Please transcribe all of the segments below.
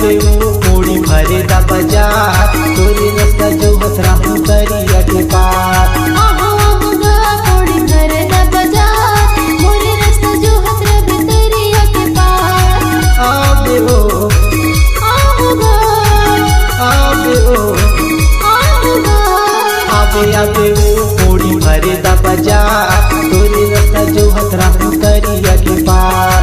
आवे वो पूरी भरे दा बाजार तोरे रास्ता जो हसरा हूँ दरिया के पार। आवे वो पूरी भरे दा बाजार तोरे रास्ता जो हसरा हूँ दरिया के पार। आवे वो पूरी भरे दा बाजार तोरे रास्ता जो हसरा हूँ दरिया के पार।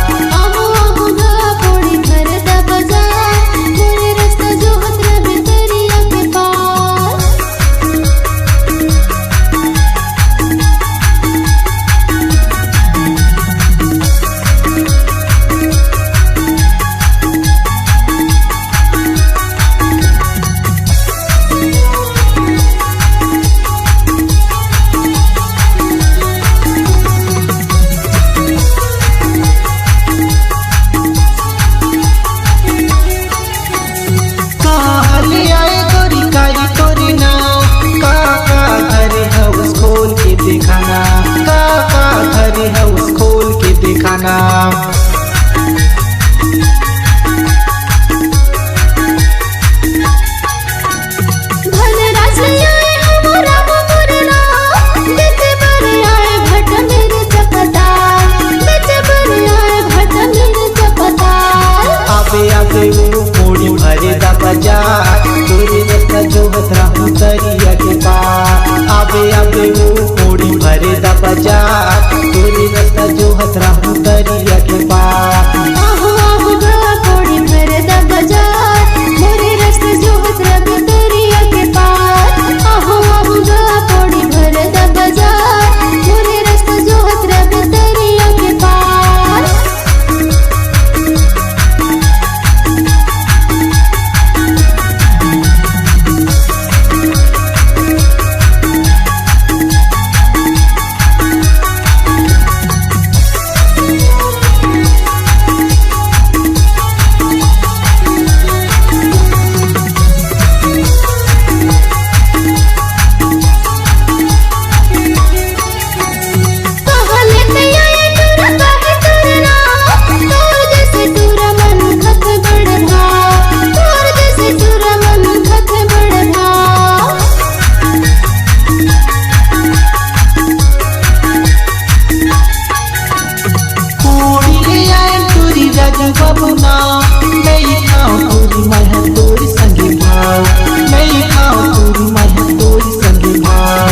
आवे वो पूरी भरे दा बाजार तोरे रास्ता जो हसरा हूँ दरिया के पार। बबुना नहीं खाओ पूरी मैं तोरी संगे भाव नहीं खाओ पूरी मैं तोरी संगे भाव।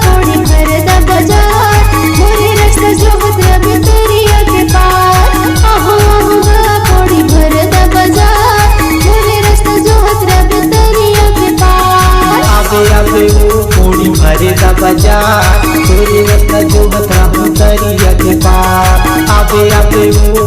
पूरी भरे दा बाजार मोरे रास्ता जो हसरा भी दरिया के पार। पूरी भरे दा बाजार मोरे रास्ता जो हसरा भी दरिया के पार। आवे वो पूरी भरे दा बाजार तोरे रास्ता जो हसरा हूँ दरिया के पार। आवे वो